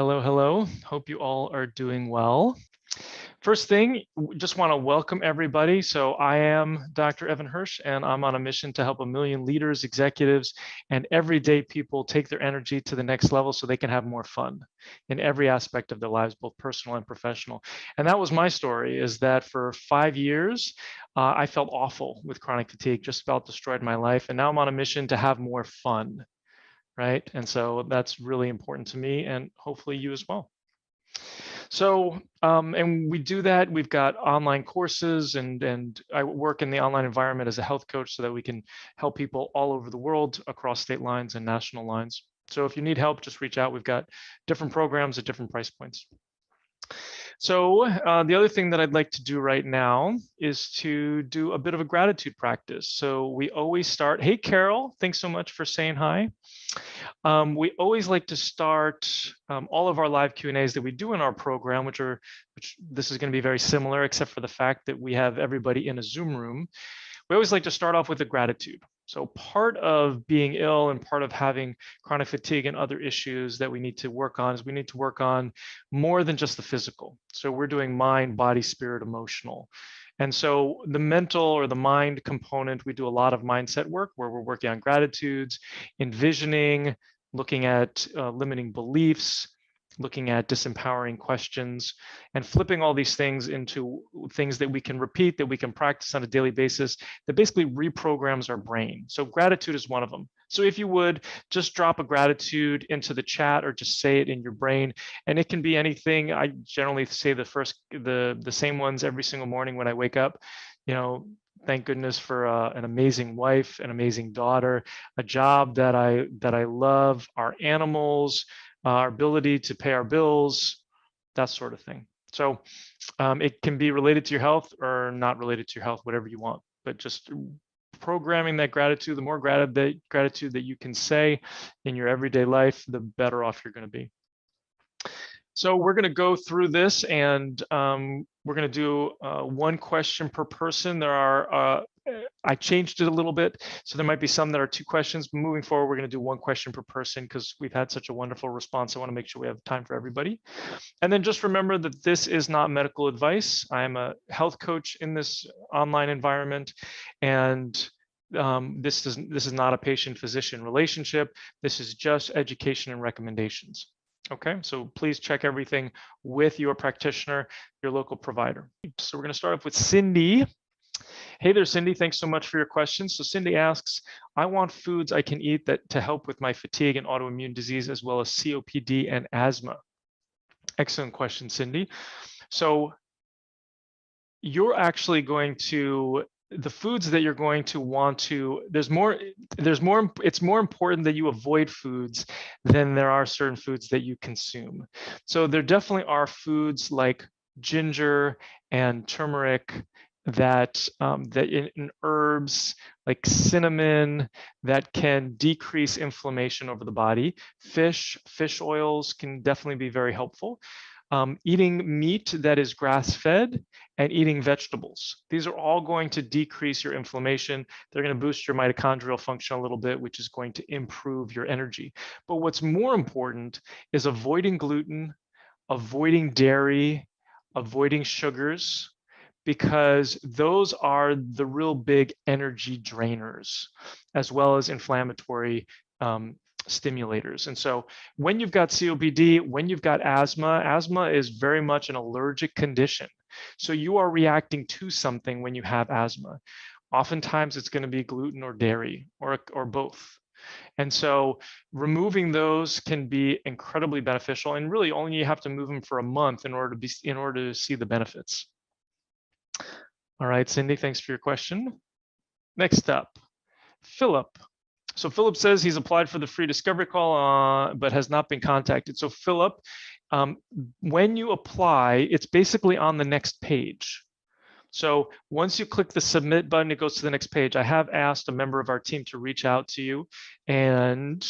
Hello, hello. Hope you all are doing well. First thing, just want to welcome everybody. So I am Dr. Evan Hirsch, and I'm on a mission to help 1 million leaders, executives, and everyday people take their energy to the next level so they can have more fun in every aspect of their lives, both personal and professional. And that was my story, is that for 5 years, I felt awful with chronic fatigue, just about destroyed my life. And now I'm on a mission to have more fun. Right? And so that's really important to me and hopefully you as well. So, and we do that. We've got online courses and I work in the online environment as a health coach so that we can help people all over the world across state lines and national lines. So if you need help, just reach out. We've got different programs at different price points. So the other thing that I'd like to do right now is to do a bit of a gratitude practice. So we always start, hey, Carol, thanks so much for saying hi. We always like to start all of our live Q&As that we do in our program, which this is going to be very similar, except for the fact that we have everybody in a Zoom room. We always like to start off with a gratitude. So part of being ill and part of having chronic fatigue and other issues that we need to work on is we need to work on more than just the physical. So we're doing mind, body, spirit, emotional. And so the mental or the mind component, we do a lot of mindset work where we're working on gratitudes, envisioning, looking at limiting beliefs, looking at disempowering questions, and flipping all these things into things that we can repeat, that we can practice on a daily basis, that basically reprograms our brain. So gratitude is one of them. So if you would just drop a gratitude into the chat or just say it in your brain, and it can be anything. I generally say the same ones every single morning when I wake up. You know, thank goodness for an amazing wife, an amazing daughter, a job that I love, our animals, our ability to pay our bills, that sort of thing. So it can be related to your health or not related to your health, whatever you want, but just programming that gratitude, the more gratitude that you can say in your everyday life, the better off you're going to be. So we're going to go through this and we're going to do one question per person. There are, I changed it a little bit. So there might be some that are 2 questions. Moving forward, we're going to do 1 question per person because we've had such a wonderful response. I want to make sure we have time for everybody. And then just remember that this is not medical advice. I'm a health coach in this online environment. And this is not a patient-physician relationship. This is just education and recommendations. Okay, so please check everything with your practitioner, your local provider. So we're going to start off with Cindy. Hey there, Cindy. Thanks so much for your questions. So Cindy asks, I want foods I can eat that to help with my fatigue and autoimmune disease, as well as COPD and asthma. Excellent question, Cindy. So you're actually going to, the foods that you're going to want to, it's more important that you avoid foods than there are certain foods that you consume. So there definitely are foods like ginger and turmeric that in herbs like cinnamon that can decrease inflammation over the body. Fish oils can definitely be very helpful. Eating meat that is grass-fed and eating vegetables. These are all going to decrease your inflammation. They're going to boost your mitochondrial function a little bit, which is going to improve your energy. But what's more important is avoiding gluten, avoiding dairy, avoiding sugars, because those are the real big energy drainers, as well as inflammatory stimulators. And so when you've got COPD, when you've got asthma is very much an allergic condition. So you are reacting to something when you have asthma. Oftentimes it's going to be gluten or dairy or both. And so removing those can be incredibly beneficial, and really only you have to move them for a month in order to see the benefits. All right, Cindy, thanks for your question. Next up, Philip. So Philip says he's applied for the free discovery call, but has not been contacted. So Philip, when you apply, it's basically on the next page. So once you click the submit button, it goes to the next page. I have asked a member of our team to reach out to you and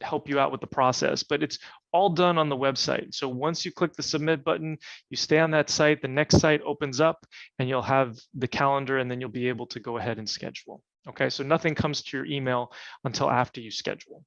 help you out with the process, but it's all done on the website. So once you click the submit button, you stay on that site, the next site opens up and you'll have the calendar, and then you'll be able to go ahead and schedule. Okay, so nothing comes to your email until after you schedule.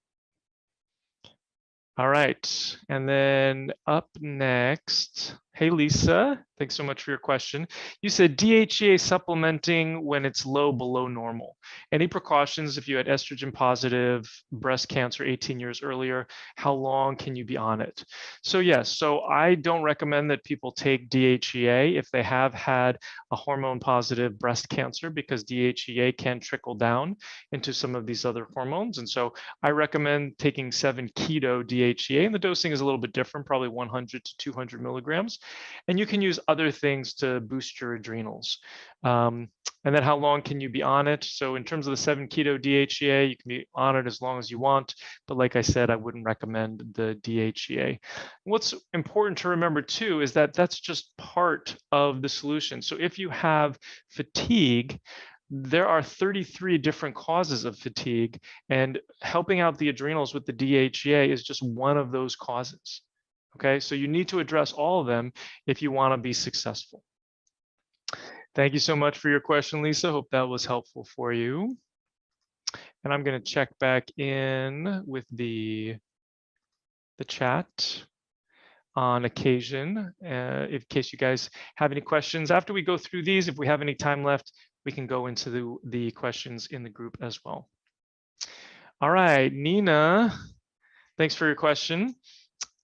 All right, and then up next, hey Lisa, thanks so much for your question. You said DHEA supplementing when it's low below normal. Any precautions if you had estrogen positive breast cancer 18 years earlier? How long can you be on it? So yes, so I don't recommend that people take DHEA if they have had a hormone positive breast cancer, because DHEA can trickle down into some of these other hormones. And so I recommend taking 7-keto DHEA, and the dosing is a little bit different, probably 100 to 200 milligrams. And you can use other things to boost your adrenals. And then how long can you be on it? So in terms of the 7-keto DHEA, you can be on it as long as you want. But like I said, I wouldn't recommend the DHEA. What's important to remember too is that that's just part of the solution. So if you have fatigue, there are 33 different causes of fatigue, and helping out the adrenals with the DHEA is just one of those causes. Okay, so you need to address all of them if you want to be successful. Thank you so much for your question, Lisa. Hope that was helpful for you. And I'm going to check back in with the chat on occasion, in case you guys have any questions. After we go through these, if we have any time left, we can go into the questions in the group as well. All right, Nina, thanks for your question.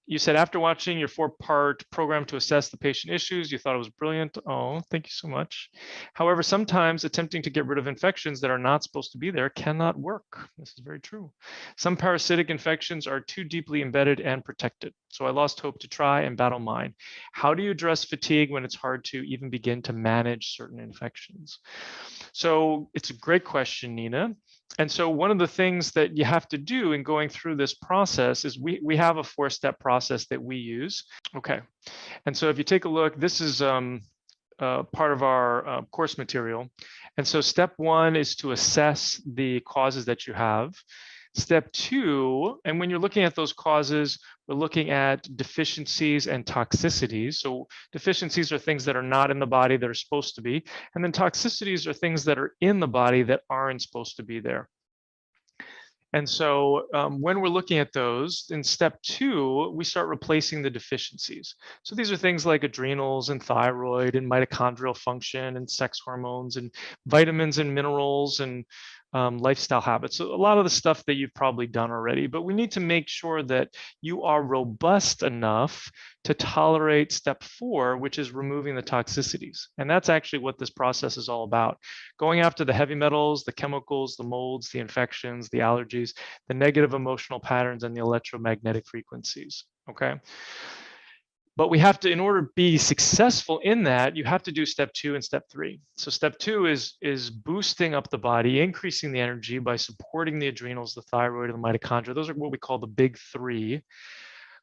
You said after watching your 4-part program to assess the patient issues, you thought it was brilliant. Oh, thank you so much. However, sometimes attempting to get rid of infections that are not supposed to be there cannot work. This is very true. Some parasitic infections are too deeply embedded and protected. So I lost hope to try and battle mine. How do you address fatigue when it's hard to even begin to manage certain infections? So it's a great question, Nina. And so one of the things that you have to do in going through this process is we have a 4-step process that we use. Okay. And so if you take a look, this is part of our course material. And so step 1 is to assess the causes that you have. Step 2, and when you're looking at those causes, we're looking at deficiencies and toxicities. So deficiencies are things that are not in the body that are supposed to be. And then toxicities are things that are in the body that aren't supposed to be there. And so when we're looking at those, in step 2, we start replacing the deficiencies. So these are things like adrenals and thyroid and mitochondrial function and sex hormones and vitamins and minerals and lifestyle habits. So a lot of the stuff that you've probably done already, but we need to make sure that you are robust enough to tolerate step 4, which is removing the toxicities. And that's actually what this process is all about. Going after the heavy metals, the chemicals, the molds, the infections, the allergies, the negative emotional patterns, and the electromagnetic frequencies, okay? But we have to, in order to be successful in that, you have to do step 2 and step 3. So step 2 is boosting up the body, increasing the energy by supporting the adrenals, the thyroid, and the mitochondria. Those are what we call the big 3,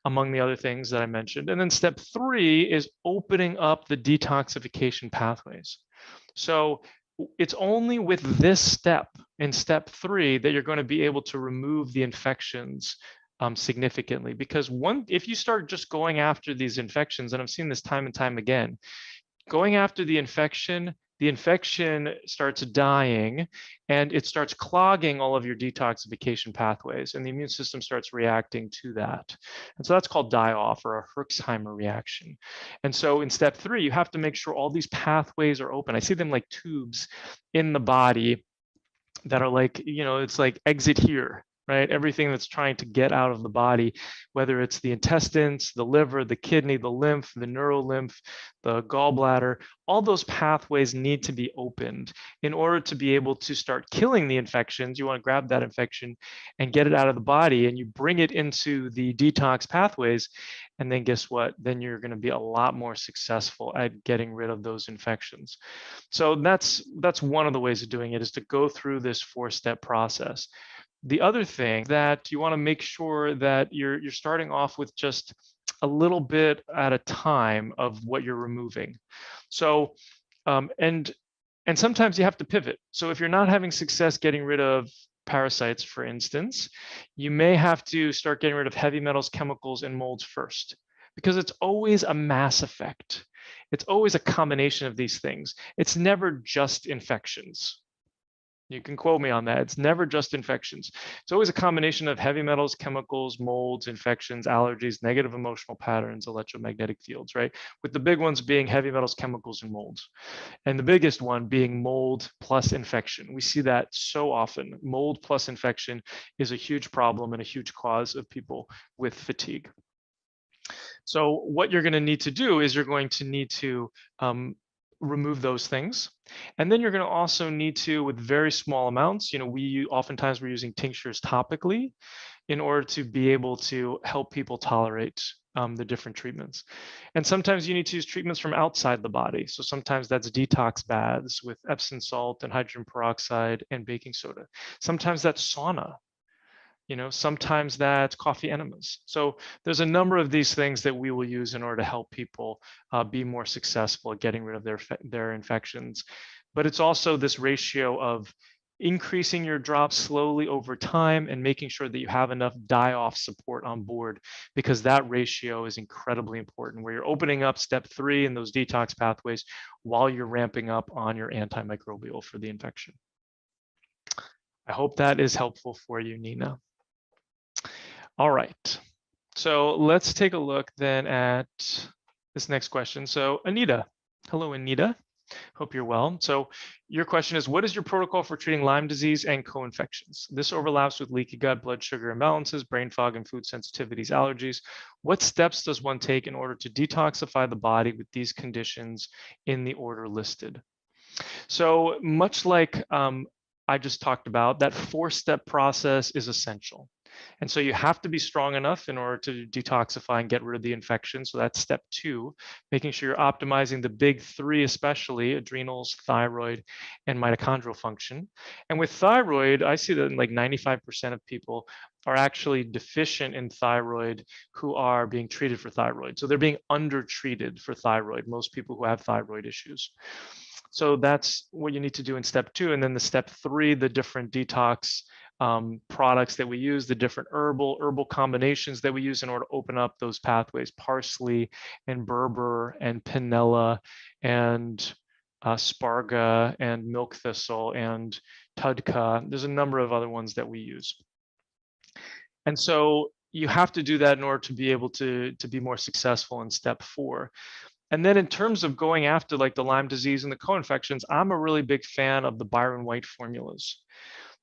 among the other things that I mentioned. And then step 3 is opening up the detoxification pathways. So it's only with this step, in step 3, that you're going to be able to remove the infections significantly, because if you start just going after these infections, and I've seen this time and time again, going after the infection starts dying and it starts clogging all of your detoxification pathways, and the immune system starts reacting to that. And so that's called die-off, or a Herxheimer reaction. And so in step 3, you have to make sure all these pathways are open. I see them like tubes in the body that are like, it's like exit here, right? Everything that's trying to get out of the body, whether it's the intestines, the liver, the kidney, the lymph, the neurolymph, the gallbladder, all those pathways need to be opened in order to be able to start killing the infections. You want to grab that infection and get it out of the body, and you bring it into the detox pathways. And then guess what? Then you're going to be a lot more successful at getting rid of those infections. So that's one of the ways of doing it, is to go through this 4-step process. The other thing that you want to make sure that you're starting off with just a little bit at a time of what you're removing. So, and sometimes you have to pivot. So if you're not having success getting rid of parasites, for instance, you may have to start getting rid of heavy metals, chemicals, and molds first, because it's always a mass effect. It's always a combination of these things. It's never just infections. You can quote me on that. It's never just infections. It's always a combination of heavy metals, chemicals, molds, infections, allergies, negative emotional patterns, electromagnetic fields, right? With the big ones being heavy metals, chemicals, and molds. And the biggest one being mold plus infection. We see that so often. Mold plus infection is a huge problem and a huge cause of people with fatigue. So what you're going to need to do is you're going to need to remove those things. And then you're going to also need to, with very small amounts, oftentimes we're using tinctures topically in order to be able to help people tolerate the different treatments. And sometimes you need to use treatments from outside the body. So sometimes that's detox baths with Epsom salt and hydrogen peroxide and baking soda. Sometimes that's sauna. Sometimes that's coffee enemas. So there's a number of these things that we will use in order to help people be more successful at getting rid of their infections. But it's also this ratio of increasing your drops slowly over time and making sure that you have enough die-off support on board, because that ratio is incredibly important, where you're opening up step 3 in those detox pathways while you're ramping up on your antimicrobial for the infection. I hope that is helpful for you, Nina. All right, so let's take a look then at this next question. So Anita, hello Anita, hope you're well. So your question is, what is your protocol for treating Lyme disease and co-infections? This overlaps with leaky gut, blood sugar imbalances, brain fog, and food sensitivities, allergies. What steps does one take in order to detoxify the body with these conditions in the order listed? So much like I just talked about, that 4-step process is essential. And so you have to be strong enough in order to detoxify and get rid of the infection. So that's step 2, making sure you're optimizing the big 3, especially adrenals, thyroid, and mitochondrial function. And with thyroid, I see that like 95% of people are actually deficient in thyroid who are being treated for thyroid. So they're being undertreated for thyroid, most people who have thyroid issues. So that's what you need to do in step 2. And then the step 3, the different detox products that we use, the different herbal combinations that we use in order to open up those pathways, parsley and berber and pinella and sparga and milk thistle and tudka. There's a number of other ones that we use. And so you have to do that in order to be able to be more successful in step 4. And then in terms of going after like the Lyme disease and the co-infections, I'm a really big fan of the Byron White formulas.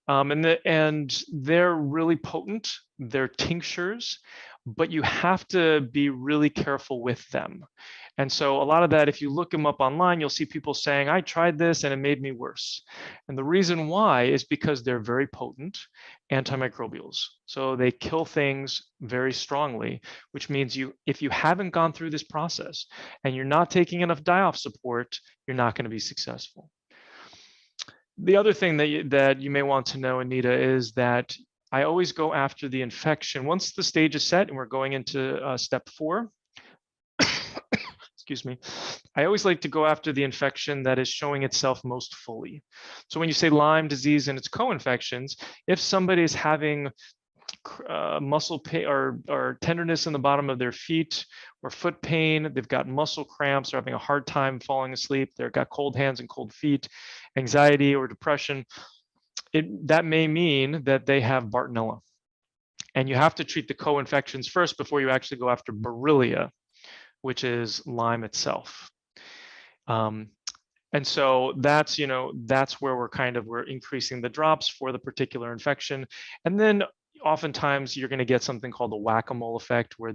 And they're really potent. They're tinctures, but you have to be really careful with them. And so a lot of that, if you look them up online, you'll see people saying, I tried this and it made me worse. And the reason why is because they're very potent antimicrobials. So they kill things very strongly, which means if you haven't gone through this process and you're not taking enough die-off support, you're not going to be successful. The other thing that you may want to know, Anita, is that I always go after the infection. Once the stage is set and we're going into step 4, excuse me, I always like to go after the infection that is showing itself most fully. So when you say Lyme disease and its co-infections, if somebody is having muscle pain or tenderness in the bottom of their feet or foot pain, they've got muscle cramps, they're having a hard time falling asleep, they've got cold hands and cold feet, anxiety or depression, that may mean that they have Bartonella. And you have to treat the co-infections first before you actually go after Borrelia, which is Lyme itself. And so that's where we're increasing the drops for the particular infection. And then oftentimes you're going to get something called the whack-a-mole effect, where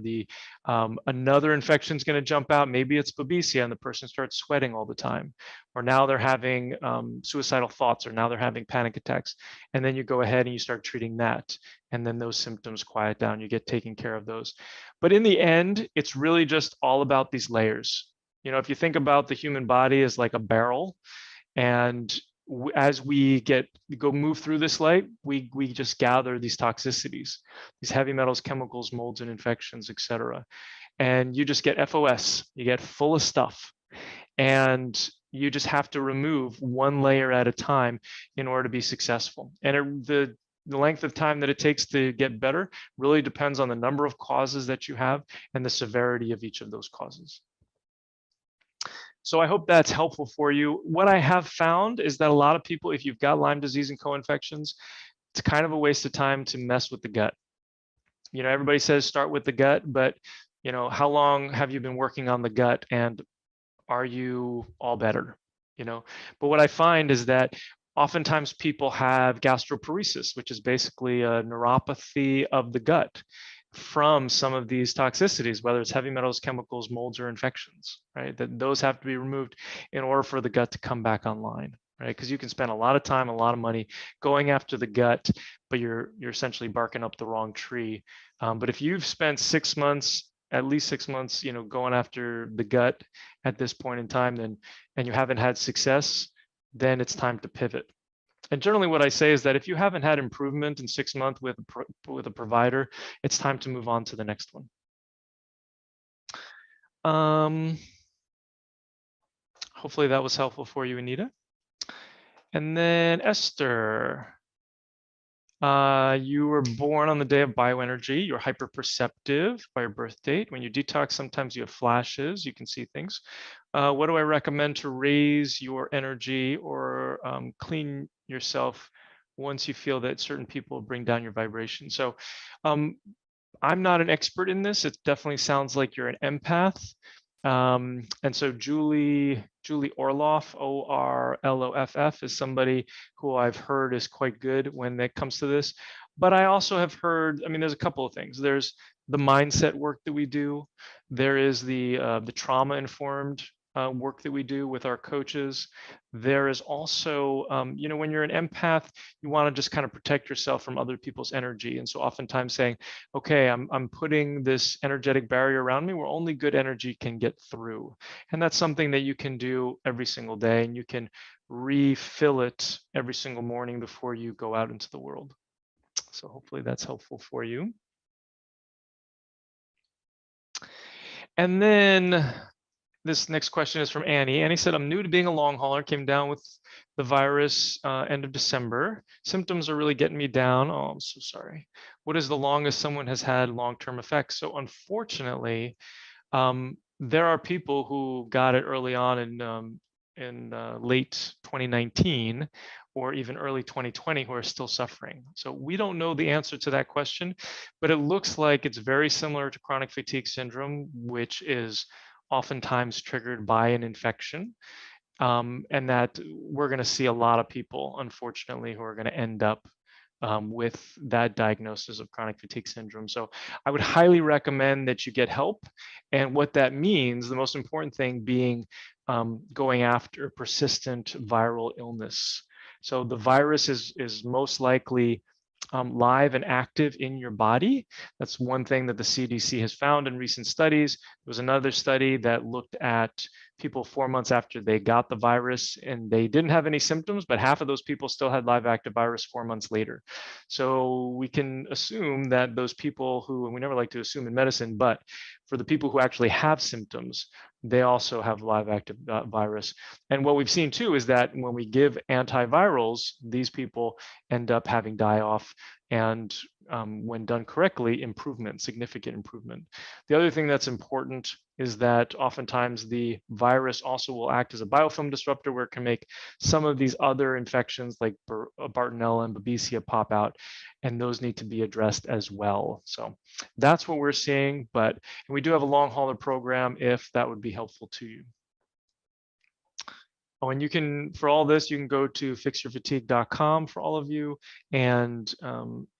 another infection is going to jump out. Maybe it's Babesia and the person starts sweating all the time, or now they're having suicidal thoughts, or now they're having panic attacks. And then you go ahead and you start treating that. And then those symptoms quiet down, you get taken care of those. But in the end, it's really just all about these layers. If you think about the human body as like a barrel, and as we move through this light, we just gather these toxicities, these heavy metals, chemicals, molds, and infections, etc. And you just get FOS, you get full of stuff. And you just have to remove one layer at a time in order to be successful. And the length of time that it takes to get better really depends on the number of causes that you have and the severity of each of those causes. So I hope that's helpful for you. What I have found is that a lot of people, if you've got Lyme disease and co-infections, it's kind of a waste of time to mess with the gut. Everybody says start with the gut, but how long have you been working on the gut, and are you all better? But what I find is that oftentimes people have gastroparesis, which is basically a neuropathy of the gut from some of these toxicities, whether it's heavy metals, chemicals, molds, or infections, right? That those have to be removed in order for the gut to come back online, right? Because you can spend a lot of time, a lot of money going after the gut, but you're essentially barking up the wrong tree. But if you've spent 6 months, at least 6 months, going after the gut at this point in time, and you haven't had success, then it's time to pivot. And generally what I say is that if you haven't had improvement in 6 months with a provider, it's time to move on to the next one. Hopefully that was helpful for you, Anita. And then Esther, you were born on the day of bioenergy. You're hyperperceptive by your birth date. When you detox, sometimes you have flashes. You can see things. What do I recommend to raise your energy or clean yourself once you feel that certain people bring down your vibration? So I'm not an expert in this. It definitely sounds like you're an empath. And so Julie Orloff, Orloff, is somebody who I've heard is quite good when it comes to this. But I also have heard, there's a couple of things. There's the mindset work that we do. There is the trauma-informed work that we do with our coaches. There is also, when you're an empath, you want to just kind of protect yourself from other people's energy. And so oftentimes saying, okay, I'm putting this energetic barrier around me where only good energy can get through. And that's something that you can do every single day, and you can refill it every single morning before you go out into the world. So hopefully that's helpful for you. And then this next question is from Annie. Annie said, I'm new to being a long hauler, came down with the virus end of December. Symptoms are really getting me down. Oh, I'm so sorry. What is the longest someone has had long-term effects? So unfortunately, there are people who got it early on in late 2019 or even early 2020 who are still suffering. So we don't know the answer to that question, but it looks like it's very similar to chronic fatigue syndrome, which is oftentimes triggered by an infection, and that we're going to see a lot of people, unfortunately, who are going to end up with that diagnosis of chronic fatigue syndrome. So I would highly recommend that you get help. And what that means, the most important thing being going after persistent viral illness. So the virus is most likely live and active in your body. That's one thing that the CDC has found in recent studies. There was another study that looked at people 4 months after they got the virus, and they didn't have any symptoms, but half of those people still had live active virus 4 months later. So we can assume that those people who, and we never like to assume in medicine, but for the people who actually have symptoms, they also have live active virus. And what we've seen too is that when we give antivirals, these people end up having die-off, and when done correctly, significant improvement. The other thing that's important is that oftentimes the virus also will act as a biofilm disruptor, where it can make some of these other infections like Bartonella and Babesia pop out, and those need to be addressed as well. So that's what we're seeing, but we do have a long hauler program if that would be helpful to you. Oh, and you can, for all this, you can go to fixyourfatigue.com for all of you, and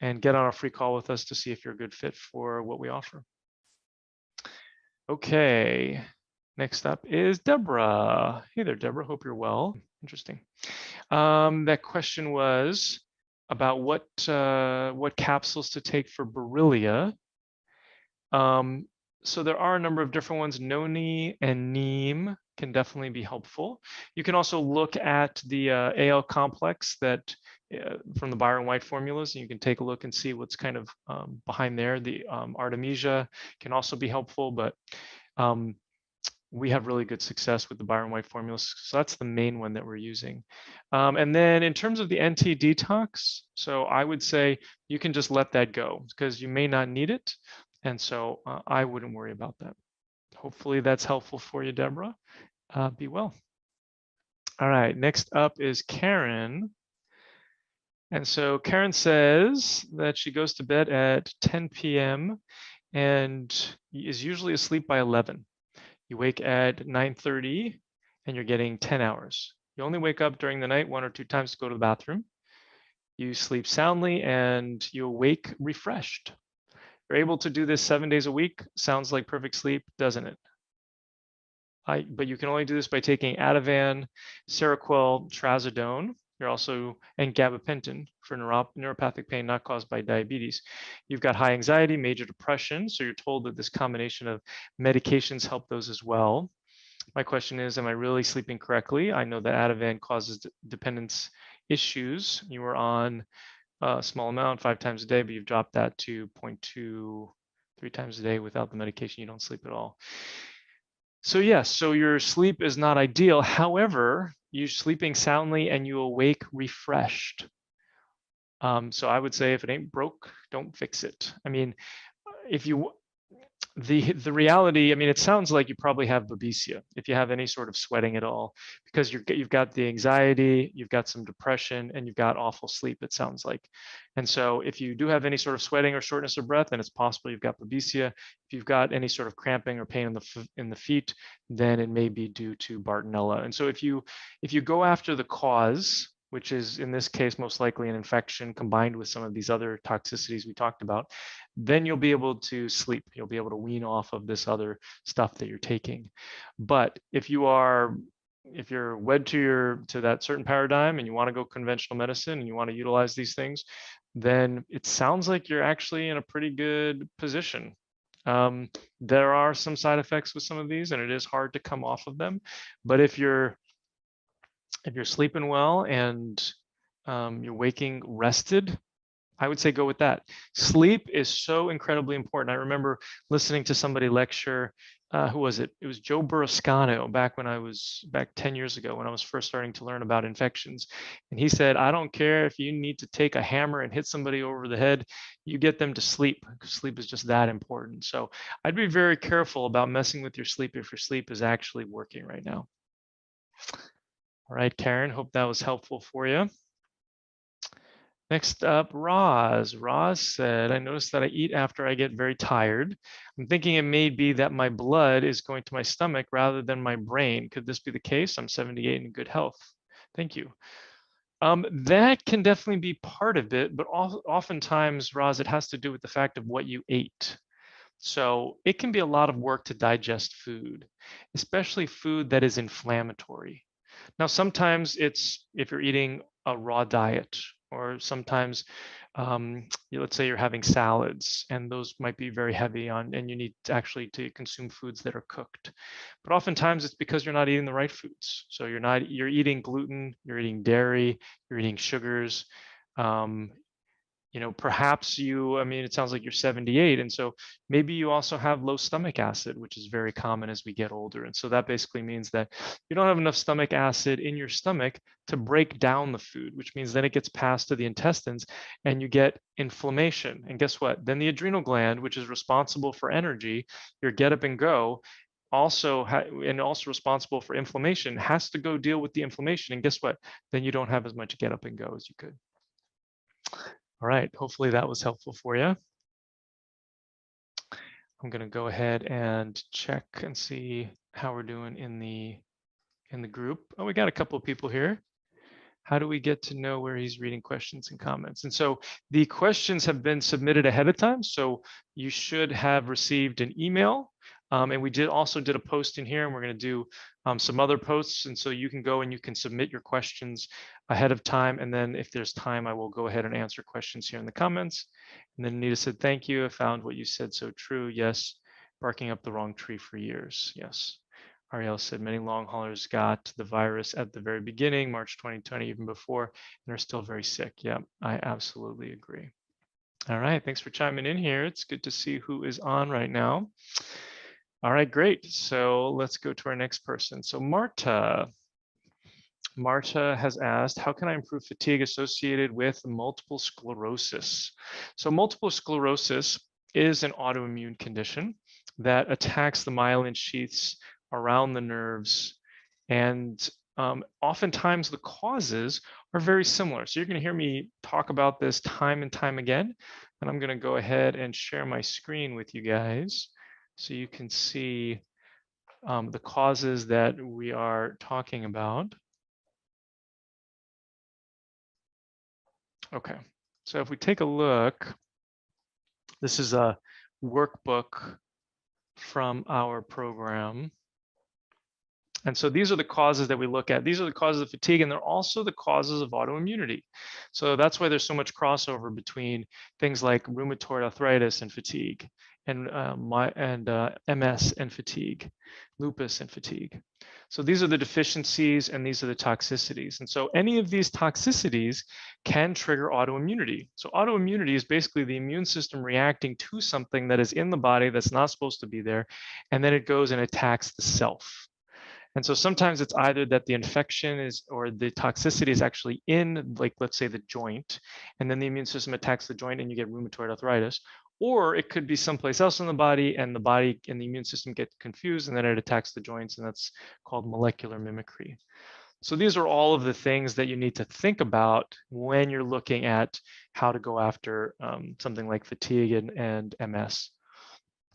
get on a free call with us to see if you're a good fit for what we offer. Okay, next up is Deborah. Hey there, Deborah, hope you're well. Interesting. That question was about what capsules to take for Borrelia. So there are a number of different ones. Noni and neem can definitely be helpful. You can also look at the AL complex that from the Byron White formulas, and you can take a look and see what's kind of behind there. The Artemisia can also be helpful, but we have really good success with the Byron White formulas. So that's the main one that we're using. And then in terms of the NT detox, so I would say you can just let that go because you may not need it. And so I wouldn't worry about that. Hopefully that's helpful for you, Deborah. Be well. All right, next up is Karen. And so Karen says that she goes to bed at 10 p.m. and is usually asleep by 11. You wake at 9:30 and you're getting 10 hours. You only wake up during the night 1 or 2 times to go to the bathroom. You sleep soundly and you awake refreshed. You're able to do this 7 days a week. Sounds like perfect sleep, doesn't it? But you can only do this by taking Ativan, Seroquel, Trazodone. You're also, and gabapentin for neuropathic pain not caused by diabetes. You've got high anxiety, major depression. So you're told that this combination of medications help those as well. My question is, am I really sleeping correctly? I know that Ativan causes dependence issues. You were on a small amount 5 times a day, but you've dropped that to 0.2, 3 times a day without the medication. You don't sleep at all. So yes, so your sleep is not ideal. However, you're sleeping soundly and you awake refreshed. So I would say if it ain't broke, don't fix it. I mean, if you the reality, I mean, it sounds like you probably have babesia if you have any sort of sweating at all, because you've got the anxiety, you've got some depression, and you've got awful sleep, it sounds like. And so if you do have any sort of sweating or shortness of breath, then it's possible you've got babesia. If you've got any sort of cramping or pain in the feet, then it may be due to Bartonella. And so if you go after the cause, which is in this case most likely an infection combined with some of these other toxicities we talked about, then you'll be able to sleep. You'll be able to wean off of this other stuff that you're taking. But if you're wed to that certain paradigm and you want to go conventional medicine and you want to utilize these things, then it sounds like you're actually in a pretty good position. There are some side effects with some of these, and it is hard to come off of them. But if you're sleeping well and you're waking rested, I would say go with that. Sleep is so incredibly important. I remember listening to somebody lecture, who was it? It was Joe Burrascano back 10 years ago when I was first starting to learn about infections. And he said, I don't care if you need to take a hammer and hit somebody over the head, you get them to sleep, because sleep is just that important. So I'd be very careful about messing with your sleep if your sleep is actually working right now. All right, Karen, hope that was helpful for you. Next up, Roz. Roz said, I noticed that I eat after I get very tired. I'm thinking it may be that my blood is going to my stomach rather than my brain. Could this be the case? I'm 78 and in good health. Thank you. That can definitely be part of it, but oftentimes, Roz, it has to do with the fact of what you ate. So it can be a lot of work to digest food, especially food that is inflammatory. Now, sometimes it's if you're eating a raw diet, or sometimes, let's say you're having salads, and those might be very heavy on, and you need to consume foods that are cooked. But oftentimes it's because you're not eating the right foods. So you're eating gluten, you're eating dairy, you're eating sugars. Perhaps it sounds like you're 78. And so maybe you also have low stomach acid, which is very common as we get older. And so that basically means that you don't have enough stomach acid in your stomach to break down the food, which means then it gets passed to the intestines and you get inflammation. And guess what? Then the adrenal gland, which is responsible for energy, your get up and go, also responsible for inflammation, has to go deal with the inflammation. And guess what? Then you don't have as much get up and go as you could. All right, hopefully that was helpful for you. I'm going to go ahead and check and see how we're doing in the group. Oh, we got a couple of people here. How do we get to know where he's reading questions and comments? And so the questions have been submitted ahead of time, so you should have received an email. And we also did a post in here, and we're going to do some other posts. And so you can go and you can submit your questions ahead of time. And then if there's time, I will go ahead and answer questions here in the comments. And then Anita said, thank you. I found what you said so true. Yes, barking up the wrong tree for years. Yes. Ariel said many long haulers got the virus at the very beginning, March 2020, even before, and are still very sick. Yeah, I absolutely agree. All right, thanks for chiming in here. It's good to see who is on right now. All right, great. So let's go to our next person. So Marta has asked, how can I improve fatigue associated with multiple sclerosis? So multiple sclerosis is an autoimmune condition that attacks the myelin sheaths around the nerves And oftentimes the causes are very similar. So you're going to hear me talk about this time and time again. And I'm going to go ahead and share my screen with you guys so you can see the causes that we are talking about. Okay, so if we take a look, this is a workbook from our program. And so these are the causes that we look at. These are the causes of fatigue, and they're also the causes of autoimmunity. So that's why there's so much crossover between things like rheumatoid arthritis and fatigue, and MS and fatigue, lupus and fatigue. So these are the deficiencies and these are the toxicities. And so any of these toxicities can trigger autoimmunity. So autoimmunity is basically the immune system reacting to something that is in the body that's not supposed to be there, and then it goes and attacks the self. And so sometimes it's either that the infection is, or the toxicity is actually in, like, let's say the joint, and then the immune system attacks the joint and you get rheumatoid arthritis, or it could be someplace else in the body and the immune system get confused and then it attacks the joints, and that's called molecular mimicry. So these are all of the things that you need to think about when you're looking at how to go after something like fatigue and MS.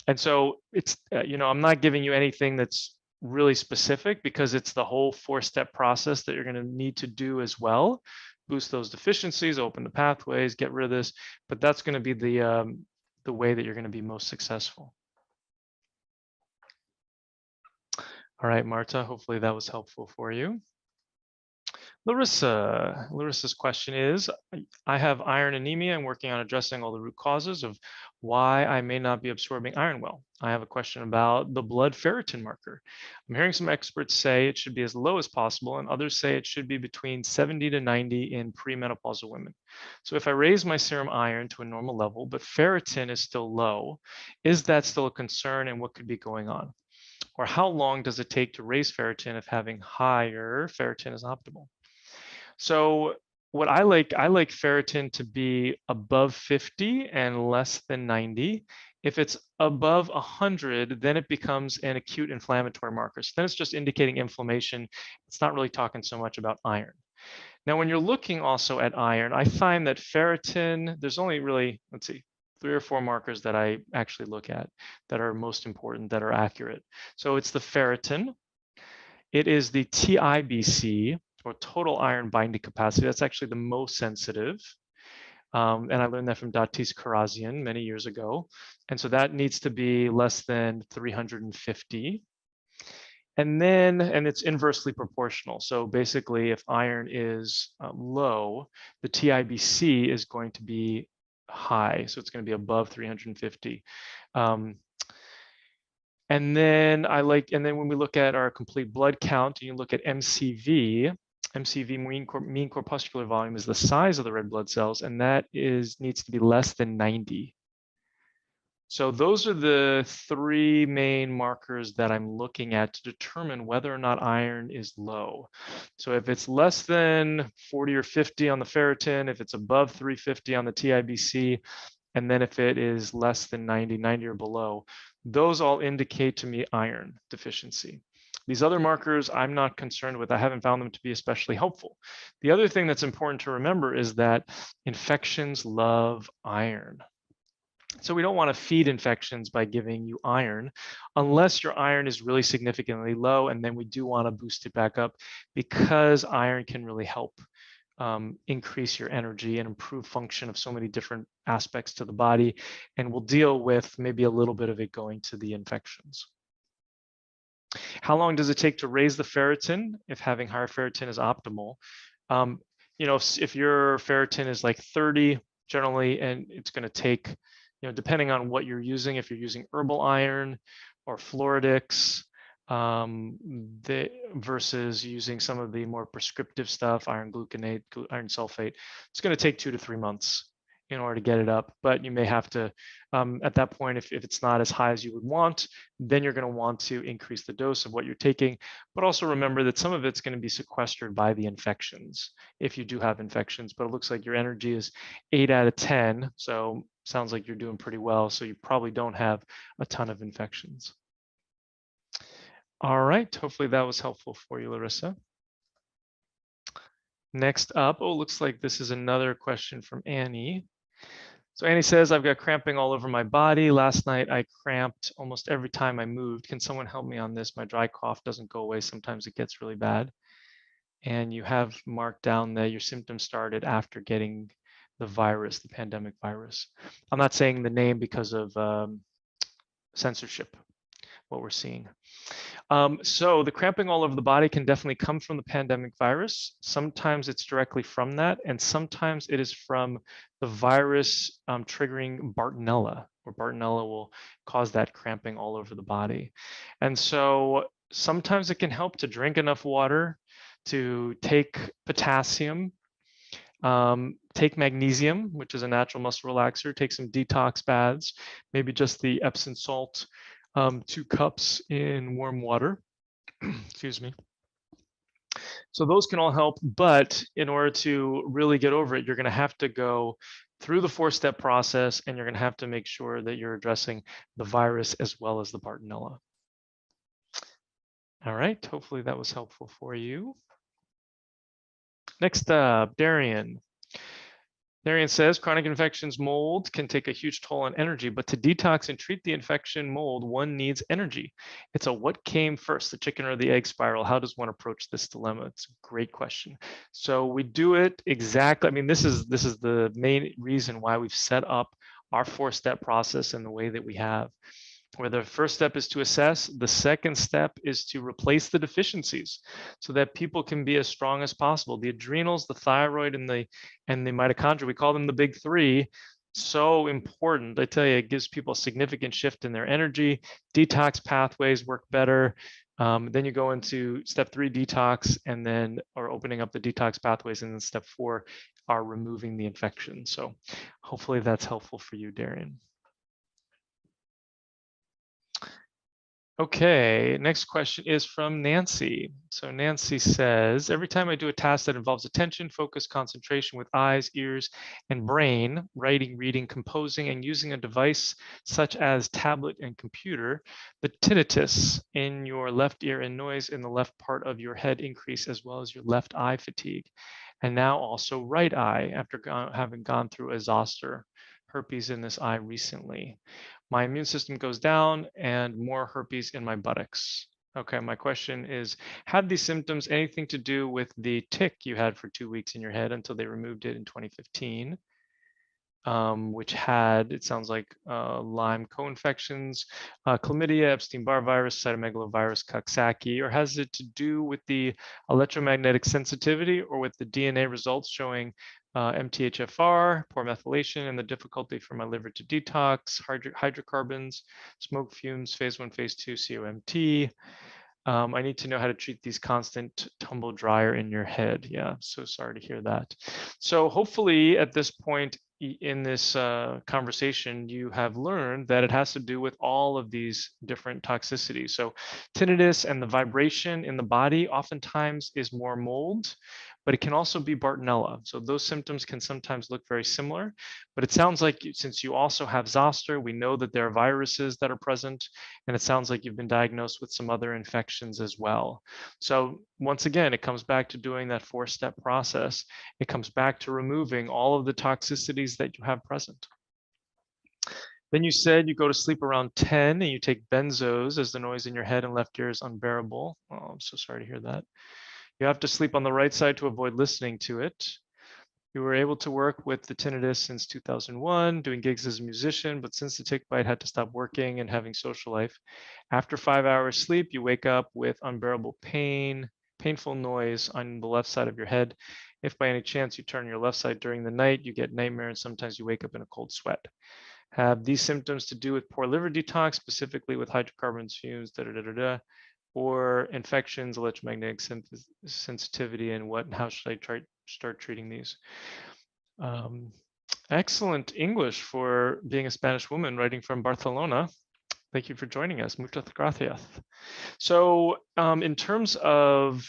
And so it's, I'm not giving you anything that's really specific because it's the whole 4-step process that you're going to need to do as well. Boost those deficiencies, open the pathways, get rid of this, but that's going to be the way that you're going to be most successful. All right, Marta, hopefully that was helpful for you. Larissa's question is, I have iron anemia and working on addressing all the root causes of why I may not be absorbing iron well. I have a question about the blood ferritin marker. I'm hearing some experts say it should be as low as possible, and others say it should be between 70 to 90 in premenopausal women. So if I raise my serum iron to a normal level, but ferritin is still low, is that still a concern, and what could be going on? Or how long does it take to raise ferritin if having higher ferritin is optimal? So what I like ferritin to be above 50 and less than 90. If it's above 100, then it becomes an acute inflammatory marker. So then it's just indicating inflammation. It's not really talking so much about iron. Now, when you're looking also at iron, I find that ferritin, there's only really, 3 or 4 markers that I actually look at that are most important, that are accurate. So it's the ferritin. It is the TIBC, or total iron binding capacity. That's actually the most sensitive. And I learned that from Datis Karazian many years ago. And so that needs to be less than 350. And it's inversely proportional. So basically, if iron is low, the TIBC is going to be high. So it's going to be above 350. And then when we look at our complete blood count, you look at MCV. MCV, mean corpuscular volume, is the size of the red blood cells, and that needs to be less than 90. So those are the 3 main markers that I'm looking at to determine whether or not iron is low. So if it's less than 40 or 50 on the ferritin, if it's above 350 on the TIBC, and then if it is less than 90 or below, those all indicate to me iron deficiency. These other markers I'm not concerned with. I haven't found them to be especially helpful. The other thing that's important to remember is that infections love iron. So we don't want to feed infections by giving you iron unless your iron is really significantly low, and then we do want to boost it back up because iron can really help increase your energy and improve function of so many different aspects to the body, and we'll deal with maybe a little bit of it going to the infections. How long does it take to raise the ferritin if having higher ferritin is optimal? If your ferritin is like 30 generally, and it's going to take, depending on what you're using, if you're using herbal iron or Floridix, versus using some of the more prescriptive stuff, iron gluconate, iron sulfate, it's going to take 2 to 3 months in order to get it up. But you may have to, at that point, if it's not as high as you would want, then you're going to want to increase the dose of what you're taking. But also remember that some of it's going to be sequestered by the infections if you do have infections. But it looks like your energy is 8 out of 10. So sounds like you're doing pretty well. So you probably don't have a ton of infections. All right, hopefully that was helpful for you, Larissa. Next up, oh, looks like this is another question from Annie. So Annie says, I've got cramping all over my body. Last night I cramped almost every time I moved. Can someone help me on this? My dry cough doesn't go away. Sometimes it gets really bad. And you have marked down that your symptoms started after getting the virus, the pandemic virus. I'm not saying the name because of censorship, what we're seeing. So the cramping all over the body can definitely come from the pandemic virus. Sometimes it's directly from that, and sometimes it is from the virus triggering Bartonella, or Bartonella will cause that cramping all over the body. And so sometimes it can help to drink enough water, to take potassium, take magnesium, which is a natural muscle relaxer, take some detox baths, maybe just the Epsom salt, 2 cups in warm water. Excuse me. So those can all help, but in order to really get over it, you're going to have to go through the 4-step process, and you're going to have to make sure that you're addressing the virus as well as the Bartonella. All right, hopefully that was helpful for you. Next up, Darian. Darian says, chronic infections mold can take a huge toll on energy, but to detox and treat the infection mold, one needs energy. It's a what came first, the chicken or the egg spiral? How does one approach this dilemma? It's a great question. So we do it exactly. I mean, this is the main reason why we've set up our 4-step process in the way that we have, where the first step is to assess, the second step is to replace the deficiencies so that people can be as strong as possible. The adrenals, the thyroid, and the mitochondria, we call them the big 3, so important. I tell you, it gives people a significant shift in their energy. Detox pathways work better. Then you go into step 3, detox, and then, or opening up the detox pathways, and then step 4 are removing the infection. So hopefully that's helpful for you, Darian. Okay, next question is from Nancy. So Nancy says, every time I do a task that involves attention, focus, concentration with eyes, ears, and brain, writing, reading, composing, and using a device such as tablet and computer, the tinnitus in your left ear and noise in the left part of your head increase, as well as your left eye fatigue. And now also right eye after having gone through a zoster, herpes in this eye recently. My immune system goes down and more herpes in my buttocks. Okay, my question is, had these symptoms anything to do with the tick you had for 2 weeks in your head until they removed it in 2015? Which had, it sounds like, Lyme co-infections, chlamydia, Epstein-Barr virus, cytomegalovirus, Coxsackie, or has it to do with the electromagnetic sensitivity or with the DNA results showing MTHFR, poor methylation, and the difficulty for my liver to detox, hydrocarbons, smoke fumes, phase 1, phase 2, COMT. I need to know how to treat these constant tumble dryer in your head. Yeah, so sorry to hear that. So hopefully at this point in this conversation, you have learned that it has to do with all of these different toxicities. So tinnitus and the vibration in the body oftentimes is more mold, but it can also be Bartonella. So those symptoms can sometimes look very similar, but it sounds like since you also have zoster, we know that there are viruses that are present, and it sounds like you've been diagnosed with some other infections as well. So once again, it comes back to doing that 4-step process. It comes back to removing all of the toxicities that you have present. Then you said you go to sleep around 10 and you take benzos as the noise in your head and left ear is unbearable. Oh, I'm so sorry to hear that. You have to sleep on the right side to avoid listening to it. You were able to work with the tinnitus since 2001, doing gigs as a musician, but since the tick bite had to stop working and having social life. After 5 hours sleep, you wake up with unbearable pain, painful noise on the left side of your head. If by any chance you turn your left side during the night, you get nightmare and sometimes you wake up in a cold sweat. Have these symptoms to do with poor liver detox, specifically with hydrocarbons, fumes, or infections, electromagnetic sensitivity, and what and how should I start treating these? Excellent English for being a Spanish woman writing from Barcelona. Thank you for joining us. Muchas gracias. So in terms of,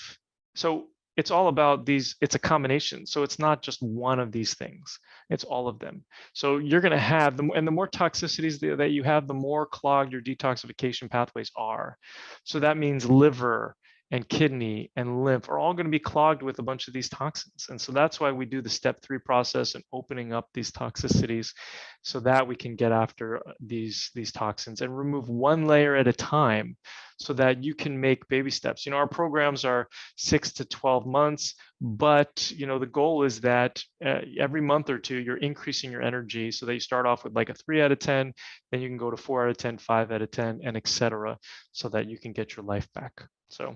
so it's all about these, it's a combination. So it's not just one of these things, it's all of them. So you're going to have and the more toxicities that you have, the more clogged your detoxification pathways are. So that means liver and kidney and lymph are all going to be clogged with a bunch of these toxins. And so that's why we do the step 3 process and opening up these toxicities so that we can get after these toxins and remove one layer at a time so that you can make baby steps. Our programs are 6 to 12 months, but the goal is that every month or two, you're increasing your energy so that you start off with like a 3 out of 10, then you can go to 4 out of 10, 5 out of 10, and etc., so that you can get your life back. So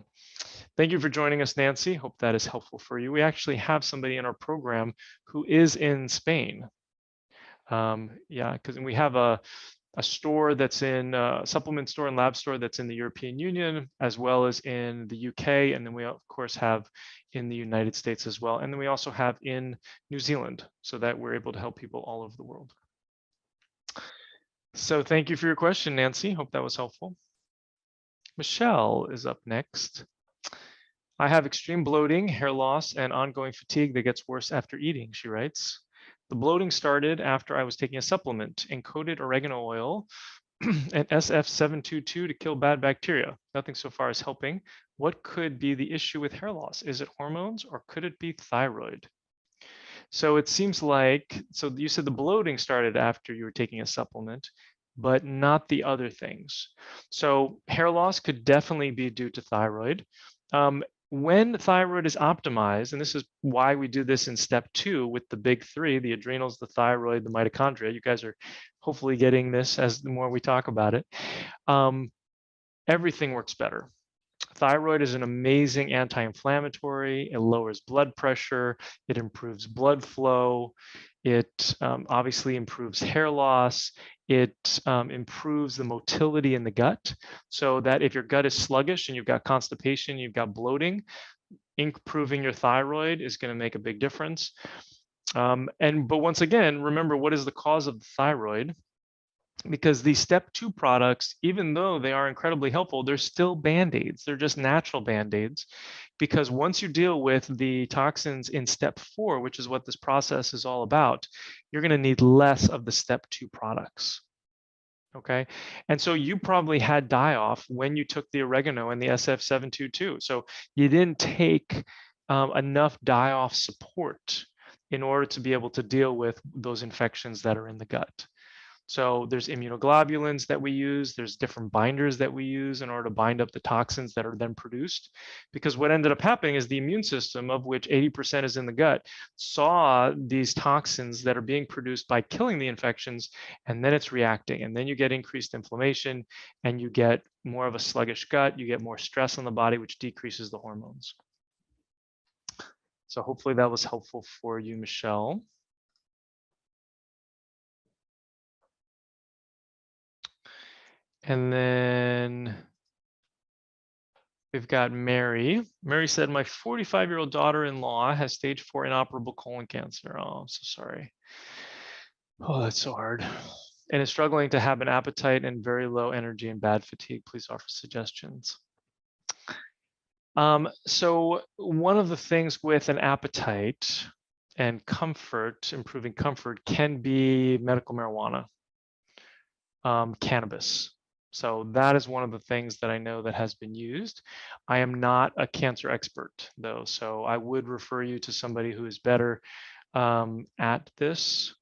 thank you for joining us, Nancy. Hope that is helpful for you. We actually have somebody in our program who is in Spain. Yeah, because we have a store that's in a supplement store and lab store that's in the European Union, as well as in the UK. And then we, of course, have in the United States as well. And then we also have in New Zealand, so that we're able to help people all over the world. So thank you for your question, Nancy. Hope that was helpful. Michelle is up next. I have extreme bloating, hair loss, and ongoing fatigue that gets worse after eating, she writes. The bloating started after I was taking a supplement, encoded oregano oil and SF722 to kill bad bacteria. Nothing so far is helping. What could be the issue with hair loss? Is it hormones or could it be thyroid? So it seems like, so you said the bloating started after you were taking a supplement, but not the other things. So hair loss could definitely be due to thyroid. When thyroid is optimized, and this is why we do this in step 2 with the big 3, the adrenals, the thyroid, the mitochondria. You guys are hopefully getting this as the more we talk about it. Everything works better. Thyroid is an amazing anti-inflammatory. It lowers blood pressure. It improves blood flow. It obviously improves hair loss. It improves the motility in the gut, so that if your gut is sluggish and you've got constipation, you've got bloating, improving your thyroid is going to make a big difference. But once again, remember, what is the cause of the thyroid? Because these step 2 products, even though they are incredibly helpful, they're still band-aids. They're just natural band-aids, because once you deal with the toxins in step 4, which is what this process is all about, you're going to need less of the step 2 products. Okay. And so you probably had die-off when you took the oregano and the SF722. So you didn't take enough die-off support in order to be able to deal with those infections that are in the gut. So there's immunoglobulins that we use. There's different binders that we use in order to bind up the toxins that are then produced. Because what ended up happening is the immune system, of which 80% is in the gut, saw these toxins that are being produced by killing the infections, and then it's reacting. And then you get increased inflammation and you get more of a sluggish gut. You get more stress on the body, which decreases the hormones. So hopefully that was helpful for you, Michelle. And then we've got Mary. Mary said, my 45-year-old daughter-in-law has stage 4 inoperable colon cancer. Oh, I'm so sorry. Oh, that's so hard. And is struggling to have an appetite and very low energy and bad fatigue. Please offer suggestions. So one of the things with an appetite and comfort, improving comfort, can be medical marijuana, cannabis. So that is one of the things that I know that has been used. I am not a cancer expert, though, so I would refer you to somebody who is better at this.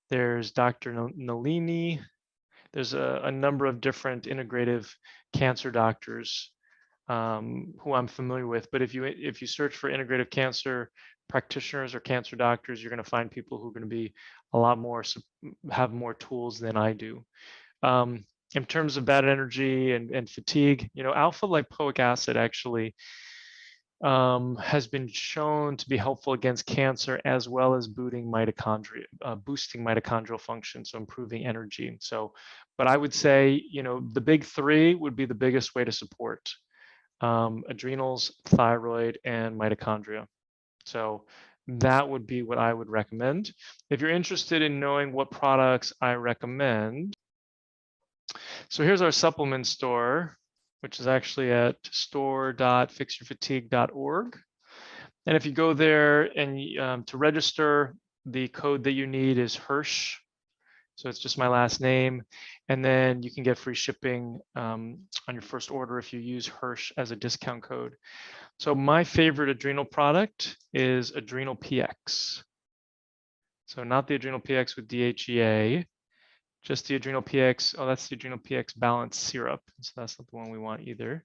There's Dr. Nalini. There's a number of different integrative cancer doctors who I'm familiar with. But if you search for integrative cancer practitioners or cancer doctors, you're going to find people who are going to be a lot more, have more tools than I do. In terms of bad energy and fatigue, alpha lipoic acid actually has been shown to be helpful against cancer, as well as boosting mitochondrial function, so improving energy. So, but I would say, the big 3 would be the biggest way to support adrenals, thyroid, and mitochondria. So that would be what I would recommend. If you're interested in knowing what products I recommend, so here's our supplement store. which is actually at store.fixyourfatigue.org. And if you go there and to register, the code that you need is Hirsch. So it's just my last name. And then you can get free shipping on your first order if you use Hirsch as a discount code. So my favorite adrenal product is Adrenal PX. So not the Adrenal PX with DHEA, just the Adrenal PX. Oh, that's the Adrenal PX Balance Syrup. So that's not the one we want either.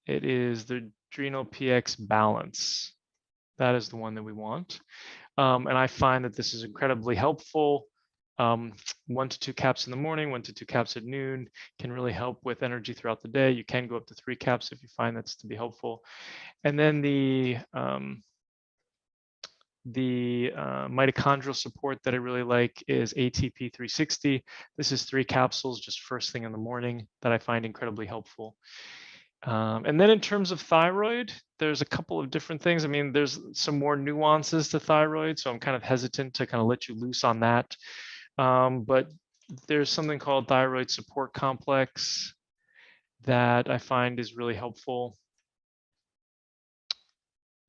It is the Adrenal PX Balance. That is the one that we want. And I find that this is incredibly helpful. 1 to 2 caps in the morning, 1 to 2 caps at noon can really help with energy throughout the day. You can go up to 3 caps if you find that's to be helpful. And then the mitochondrial support that I really like is ATP 360. This is 3 capsules just first thing in the morning that I find incredibly helpful. And then in terms of thyroid, there's a couple of different things. I mean, there's some more nuances to thyroid, so I'm kind of hesitant to kind of let you loose on that. But there's something called thyroid support complex that I find is really helpful,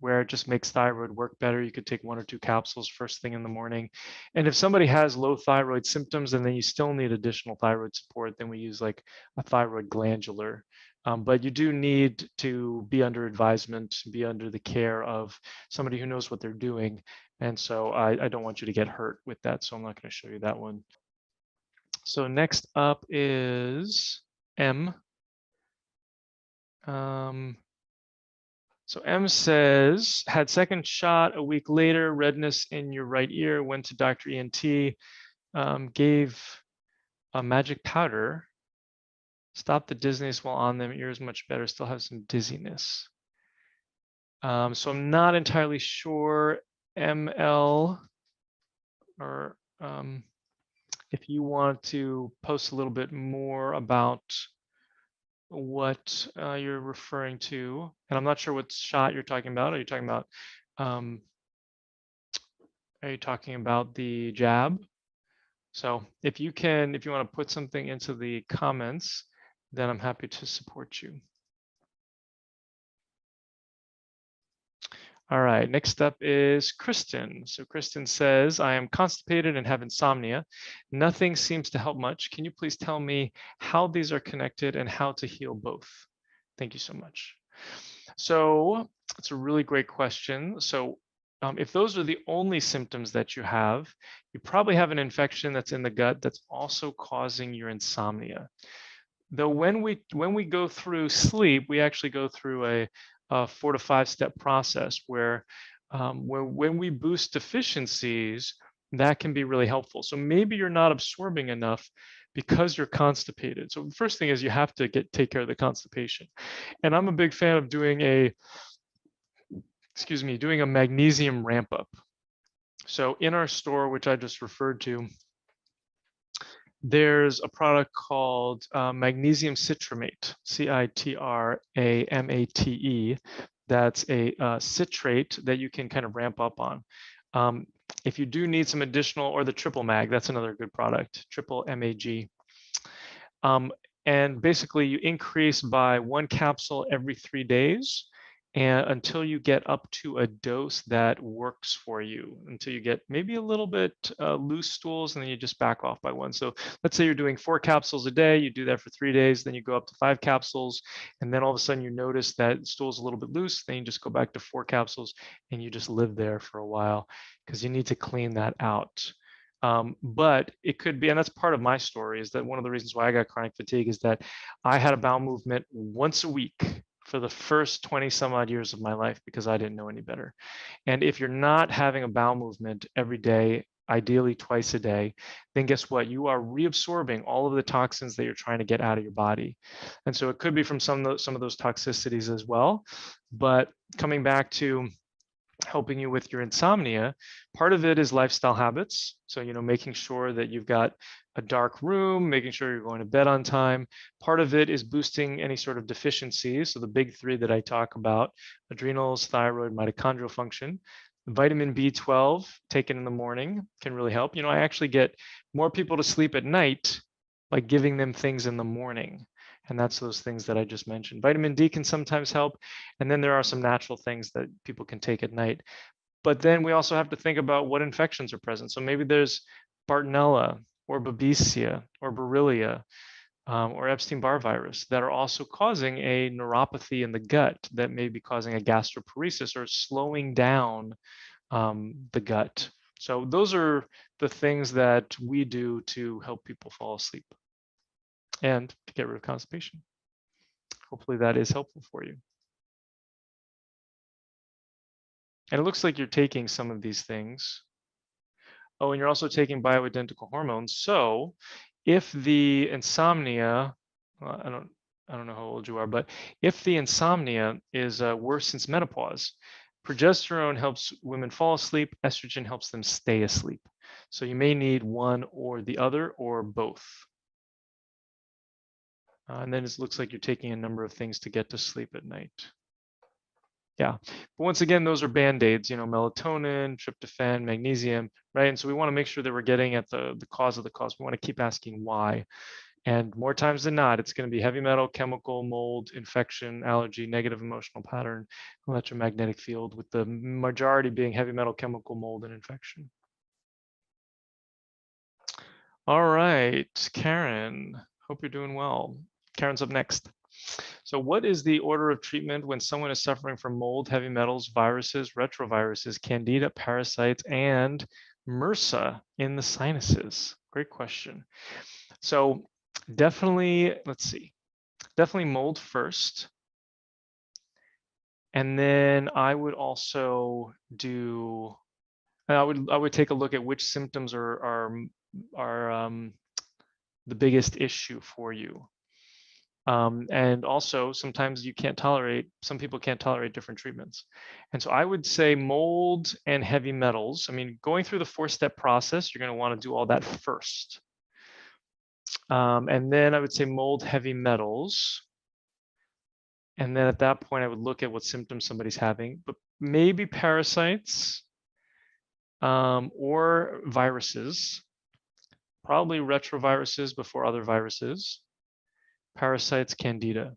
where it just makes thyroid work better. You could take 1 or 2 capsules first thing in the morning. And if somebody has low thyroid symptoms and then you still need additional thyroid support, then we use like a thyroid glandular. But you do need to be under advisement, be under the care of somebody who knows what they're doing. And so I don't want you to get hurt with that. So I'm not going to show you that one. So next up is M. So M says, had second shot a week later, redness in your right ear, went to Dr. ENT, gave a magic powder, stopped the dizziness while on them, ears much better, still have some dizziness. So I'm not entirely sure, ML, or if you want to post a little bit more about what you're referring to, and I'm not sure what shot you're talking about. Are you talking about the jab? So if you want to put something into the comments, then I'm happy to support you. All right, next up is Kristen. So Kristen says, I am constipated and have insomnia. Nothing seems to help much. Can you please tell me how these are connected and how to heal both? Thank you so much. So it's a really great question. So if those are the only symptoms that you have, you probably have an infection that's in the gut that's also causing your insomnia. Though when we go through sleep, we actually go through a 4 to 5 step process where when we boost deficiencies, that can be really helpful. So maybe you're not absorbing enough because you're constipated. So the first thing is you have to take care of the constipation. And I'm a big fan of doing a magnesium ramp up. So in our store, which I just referred to, there's a product called magnesium citramate, CITRAMATE. That's a citrate that you can kind of ramp up on. If you do need some additional, or the triple mag, that's another good product, triple MAG. And basically you increase by 1 capsule every 3 days, and until you get up to a dose that works for you, until you get maybe a little bit loose stools, and then you just back off by 1. So let's say you're doing 4 capsules a day, you do that for 3 days, then you go up to 5 capsules, and then all of a sudden you notice that stool's a little bit loose, then you just go back to 4 capsules, and you just live there for a while, because you need to clean that out. But it could be, and that's part of my story, is that one of the reasons why I got chronic fatigue is that I had a bowel movement once a week for the first 20 some odd years of my life because I didn't know any better. And if you're not having a bowel movement every day, ideally twice a day, then guess what? You are reabsorbing all of the toxins that you're trying to get out of your body. And so it could be from some of those toxicities as well. But coming back to helping you with your insomnia, part of it is lifestyle habits. So, making sure that you've got a dark room, making sure you're going to bed on time. Part of it is boosting any sort of deficiencies. So the big 3 that I talk about: adrenals, thyroid, mitochondrial function. Vitamin B12 taken in the morning can really help. I actually get more people to sleep at night by giving them things in the morning. And that's those things that I just mentioned. Vitamin D can sometimes help. And then there are some natural things that people can take at night. But then we also have to think about what infections are present. So maybe there's Bartonella or Babesia or Borrelia or Epstein-Barr virus that are also causing a neuropathy in the gut that may be causing a gastroparesis or slowing down the gut. So those are the things that we do to help people fall asleep and to get rid of constipation. Hopefully that is helpful for you. And it looks like you're taking some of these things. Oh, and you're also taking bioidentical hormones. So if the insomnia, well, I don't know how old you are, but if the insomnia is worse since menopause, progesterone helps women fall asleep, estrogen helps them stay asleep. So you may need one or the other or both. And then it looks like you're taking a number of things to get to sleep at night. Yeah, but once again, those are band-aids, you know, melatonin, tryptophan, magnesium, right? And so we want to make sure that we're getting at the cause of the cause. We want to keep asking why. And more times than not, it's going to be heavy metal, chemical, mold, infection, allergy, negative emotional pattern, electromagnetic field, with the majority being heavy metal, chemical, mold, and infection. All right, Karen, hope you're doing well. Karen's up next. So what is the order of treatment when someone is suffering from mold, heavy metals, viruses, retroviruses, Candida, parasites, and Mrsa in the sinuses? Great question. So definitely, let's see, definitely mold first. And then I would also do, I would take a look at which symptoms are the biggest issue for you. And also sometimes you can't tolerate, some people can't tolerate different treatments. And so I would say mold and heavy metals. I mean, going through the 4-step process, you're going to want to do all that first. And then I would say mold, heavy metals. And then at that point, I would look at what symptoms somebody's having, but maybe parasites or viruses, probably retroviruses before other viruses. Parasites, Candida,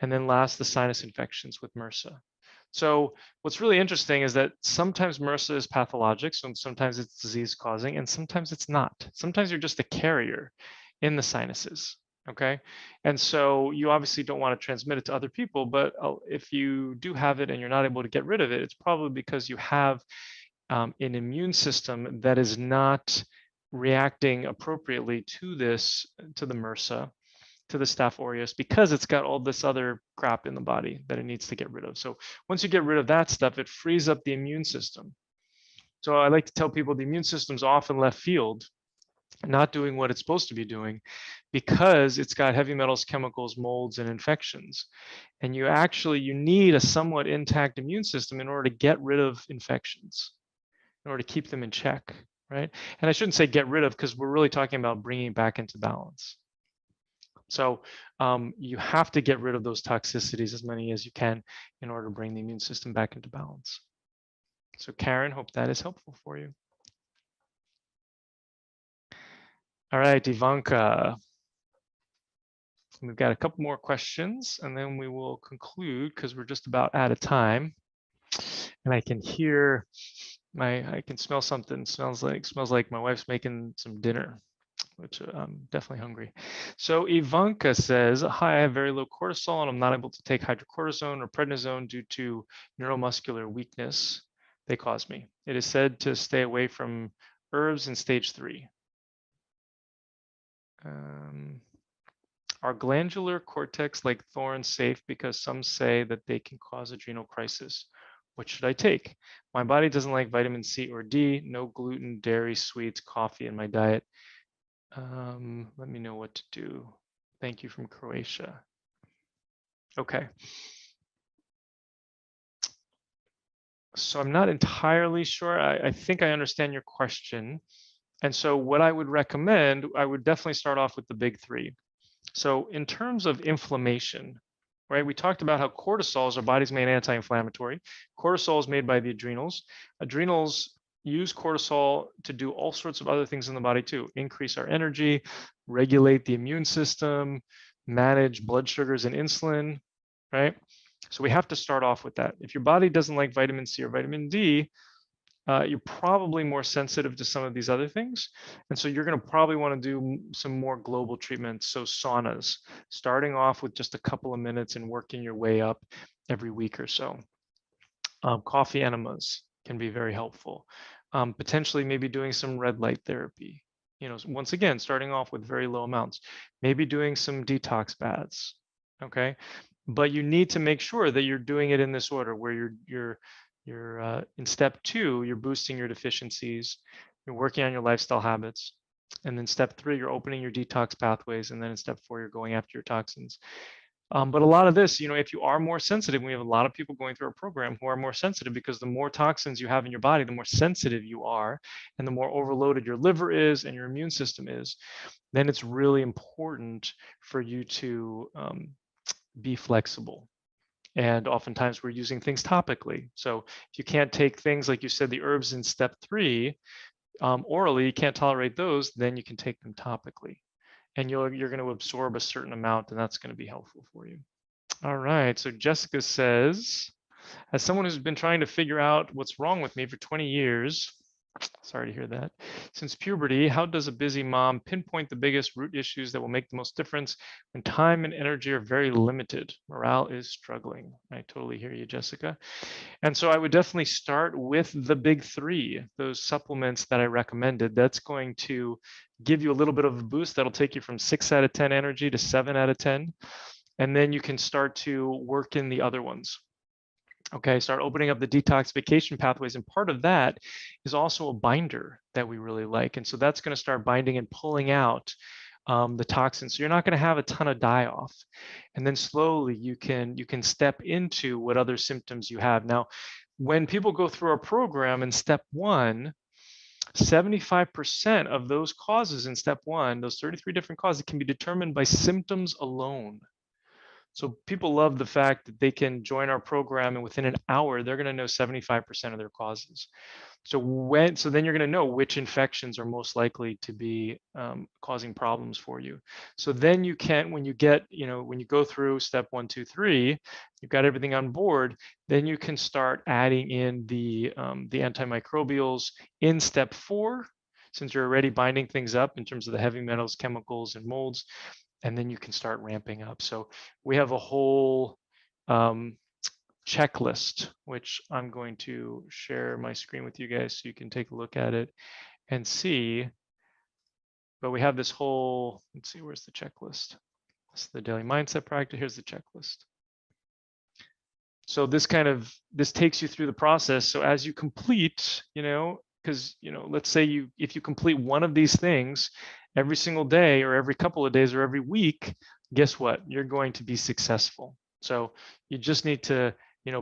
and then last, the sinus infections with Mrsa. So what's really interesting is that sometimes Mrsa is pathologic, so sometimes it's disease causing, and sometimes it's not. Sometimes you're just a carrier in the sinuses, okay? And so you obviously don't want to transmit it to other people, but if you do have it and you're not able to get rid of it, it's probably because you have an immune system that is not reacting appropriately to this, to the Mrsa, to the Staph aureus, because it's got all this other crap in the body that it needs to get rid of. So once you get rid of that stuff, it frees up the immune system. So I like to tell people the immune system's off in left field, not doing what it's supposed to be doing, because it's got heavy metals, chemicals, molds, and infections. And you need a somewhat intact immune system in order to get rid of infections, in order to keep them in check, right? And I shouldn't say get rid of, because we're really talking about bringing it back into balance. So you have to get rid of those toxicities, as many as you can, in order to bring the immune system back into balance. So Karen, hope that is helpful for you. All right, Ivanka. We've got a couple more questions and then we will conclude, because we're just about out of time. And I can hear I can smell something. Smells like my wife's making some dinner, which I'm definitely hungry. So Ivanka says, hi, I have very low cortisol and I'm not able to take hydrocortisone or prednisone due to neuromuscular weakness they cause me. It is said to stay away from herbs in stage 3. Are glandular cortex like thorns safe, because some say that they can cause adrenal crisis? What should I take? My body doesn't like vitamin C or D, no gluten, dairy, sweets, coffee in my diet. Let me know what to do. Thank you from Croatia. Okay. So I'm not entirely sure. I think I understand your question. And so what I would recommend, I would definitely start off with the big 3. So in terms of inflammation, right, we talked about how cortisol is our body's main anti-inflammatory. Cortisol is made by the adrenals. Adrenals use cortisol to do all sorts of other things in the body too. Increase our energy, regulate the immune system, manage blood sugars and insulin, right? So we have to start off with that. If your body doesn't like vitamin C or vitamin D, you're probably more sensitive to some of these other things. And so you're going to probably want to do some more global treatments. So saunas, starting off with just a couple of minutes and working your way up every week or so. Coffee enemas can be very helpful. Potentially maybe doing some red light therapy. Once again, starting off with very low amounts, maybe doing some detox baths. Okay. But you need to make sure that you're doing it in this order where you're in step 2, you're boosting your deficiencies, you're working on your lifestyle habits. And then step 3, you're opening your detox pathways. And then in step 4, you're going after your toxins. But a lot of this, if you are more sensitive, we have a lot of people going through our program who are more sensitive because the more toxins you have in your body, the more sensitive you are, and the more overloaded your liver is and your immune system is, then it's really important for you to be flexible. And oftentimes we're using things topically. So if you can't take things like you said, the herbs in step 3 orally, you can't tolerate those, then you can take them topically. And you're going to absorb a certain amount, and that's going to be helpful for you. All right. So Jessica says, as someone who's been trying to figure out what's wrong with me for 20 years, sorry to hear that, since puberty, how does a busy mom pinpoint the biggest root issues that will make the most difference when time and energy are very limited? Morale is struggling. I totally hear you, Jessica. And so I would definitely start with the big 3, those supplements that I recommended. That's going to give you a little bit of a boost. That'll take you from 6 out of 10 energy to 7 out of 10. And then you can start to work in the other ones. Okay, start opening up the detoxification pathways. And part of that is also a binder that we really like. And so that's going to start binding and pulling out the toxins. So you're not going to have a ton of die-off. And then slowly you can step into what other symptoms you have. Now, when people go through our program in step 1, 75% of those causes in step 1, those 33 different causes, can be determined by symptoms alone. So people love the fact that they can join our program and within an hour, they're going to know 75% of their causes. So then you're going to know which infections are most likely to be causing problems for you. So then you can, when you go through step 1, 2, 3, you've got everything on board, then you can start adding in the antimicrobials in step 4, since you're already binding things up in terms of the heavy metals, chemicals, and molds. And then you can start ramping up. So we have a whole checklist, which I'm going to share my screen with you guys so you can take a look at it and see. But we have this whole, let's see, where's the checklist? This is the daily mindset practice. Here's the checklist. So this takes you through the process. So as you complete, because, let's say if you complete one of these things every single day or every couple of days or every week, guess what? You're going to be successful. So you just need to,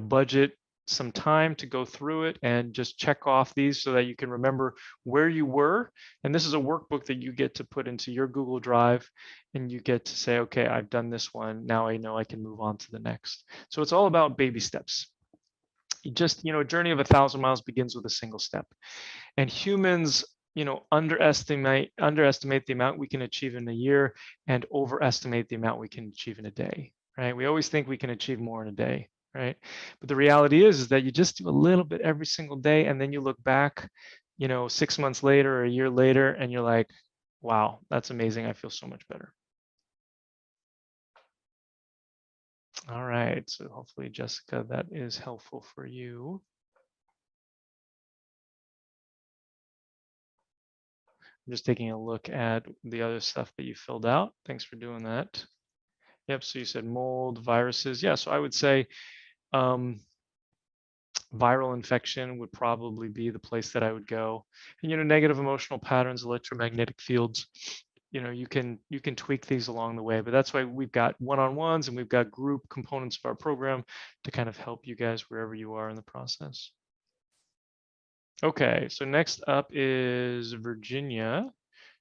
budget some time to go through it and just check off these so that you can remember where you were. And this is a workbook that you get to put into your Google Drive and you get to say, okay, I've done this one. Now I know I can move on to the next. So it's all about baby steps. A journey of 1,000 miles begins with a single step. And humans, underestimate the amount we can achieve in a year and overestimate the amount we can achieve in a day, right? We always think we can achieve more in a day, right? But the reality is that you just do a little bit every single day, and then you look back, 6 months later or a year later, and you're like, wow, that's amazing. I feel so much better. All right, so hopefully, Jessica, that is helpful for you. I'm just taking a look at the other stuff that you filled out. Thanks for doing that. Yep, so you said mold, viruses. Yeah, so I would say viral infection would probably be the place that I would go. And, negative emotional patterns, electromagnetic fields, you can tweak these along the way, but that's why we've got one-on-ones and we've got group components of our program to kind of help you guys wherever you are in the process. Okay, so next up is Virginia.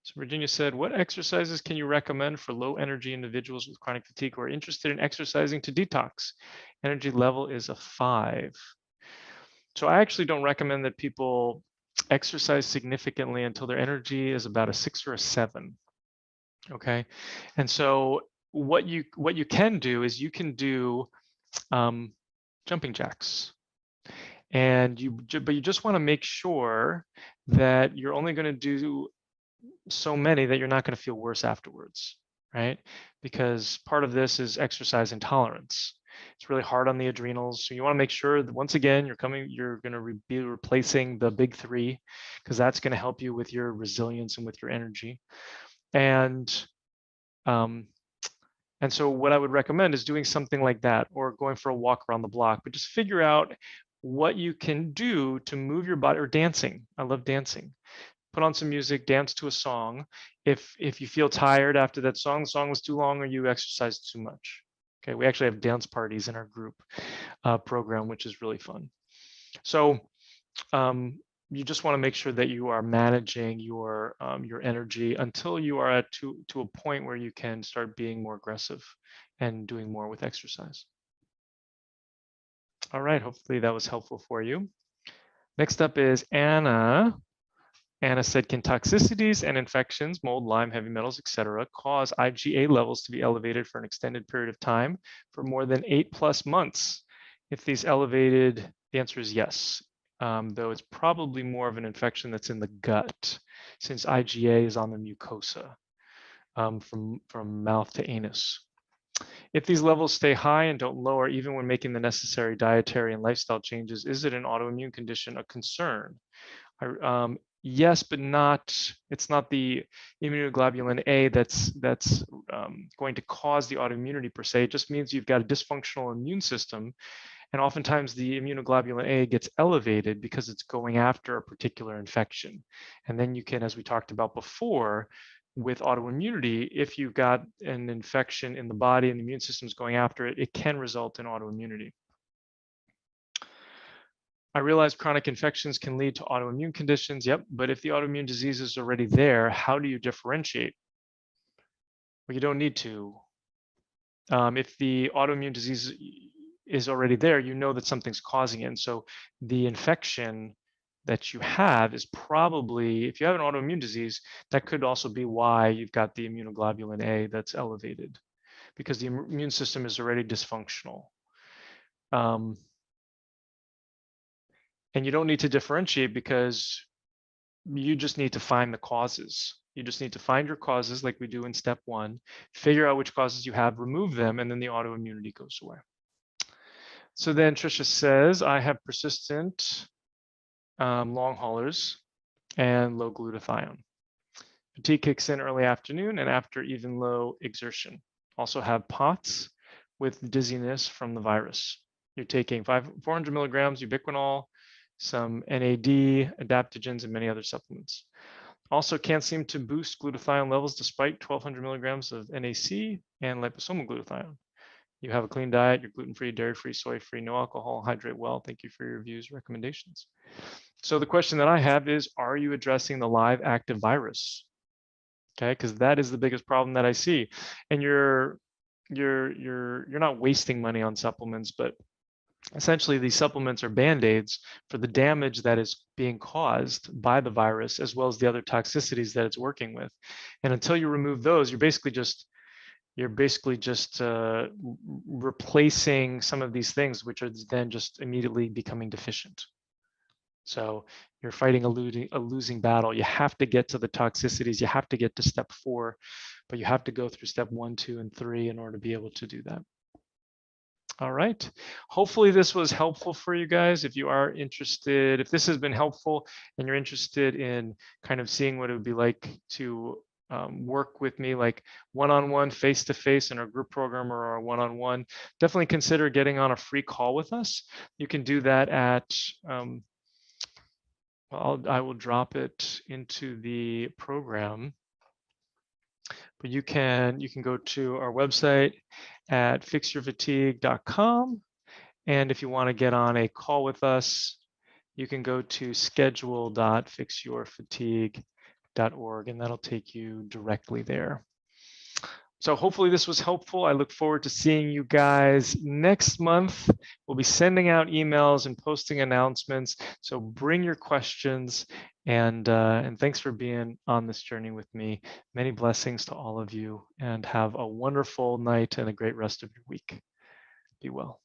So Virginia said, what exercises can you recommend for low energy individuals with chronic fatigue who are interested in exercising to detox? Energy level is a 5. So I actually don't recommend that people exercise significantly until their energy is about a 6 or a 7. Okay. And so what you can do is you can do jumping jacks, and but you just want to make sure that you're only going to do so many that you're not going to feel worse afterwards, right? Because part of this is exercise intolerance. It's really hard on the adrenals. So you want to make sure that once again, you're going to be replacing the big three, because that's going to help you with your resilience and with your energy. And so what I would recommend is doing something like that, or going for a walk around the block, but just figure out what you can do to move your body, or dancing. I love dancing. Put on some music, dance to a song. If you feel tired after that song, the song was too long, or you exercised too much. Okay, we actually have dance parties in our group program, which is really fun. So you just want to make sure that you are managing your energy until you are to a point where you can start being more aggressive and doing more with exercise. All right, hopefully that was helpful for you. Next up is Anna. Anna said, can toxicities and infections, mold, Lyme, heavy metals, etc., cause IgA levels to be elevated for an extended period of time for more than 8+ months? If these elevated, the answer is yes, though it's probably more of an infection that's in the gut, since IgA is on the mucosa from mouth to anus. If these levels stay high and don't lower even when making the necessary dietary and lifestyle changes, is it an autoimmune condition a concern? Yes, but it's not the immunoglobulin A that's going to cause the autoimmunity per se. It just means you've got a dysfunctional immune system, and oftentimes the immunoglobulin A gets elevated because it's going after a particular infection. And then you can, as we talked about before, with autoimmunity, if you've got an infection in the body and the immune system is going after it, it can result in autoimmunity. I realize chronic infections can lead to autoimmune conditions. Yep, but if the autoimmune disease is already there, how do you differentiate? Well, you don't need to. If the autoimmune disease is already there, you know that something's causing it. And so the infection that you have is probably, if you have an autoimmune disease, that could also be why you've got the immunoglobulin A that's elevated, because the immune system is already dysfunctional. And you don't need to differentiate, because you just need to find the causes. You just need to find your causes like we do in step 1, figure out which causes you have, remove them, and then the autoimmunity goes away. So then Trisha says, I have persistent long haulers and low glutathione. Fatigue kicks in early afternoon and after even low exertion. Also have POTS with dizziness from the virus. You're taking 400 milligrams ubiquinol, some NAD, adaptogens, and many other supplements. Also can't seem to boost glutathione levels despite 1,200 milligrams of NAC and liposomal glutathione. You have a clean diet, you're gluten-free, dairy-free, soy-free, no alcohol, hydrate well. Thank you for your reviews, recommendations. So the question that I have is, are you addressing the live active virus? Okay, because that is the biggest problem that I see. And you're not wasting money on supplements, but essentially these supplements are band-aids for the damage that is being caused by the virus, as well as the other toxicities that it's working with. And until you remove those, you're basically just replacing some of these things, which are then just immediately becoming deficient. So you're fighting a losing battle. You have to get to the toxicities. You have to get to step 4, but you have to go through step 1, 2, and 3 in order to be able to do that. All right. Hopefully this was helpful for you guys. If you are interested, if this has been helpful and you're interested in kind of seeing what it would be like to work with me, like one-on-one, face-to-face in our group program or our one-on-one, definitely consider getting on a free call with us. You can do that at, I will drop it into the program. But you can go to our website at fixyourfatigue.com. And if you want to get on a call with us, you can go to schedule.fixyourfatigue.org, and that'll take you directly there. So hopefully this was helpful. I look forward to seeing you guys next month. We'll be sending out emails and posting announcements. So bring your questions, and thanks for being on this journey with me. Many blessings to all of you, and have a wonderful night and a great rest of your week. Be well.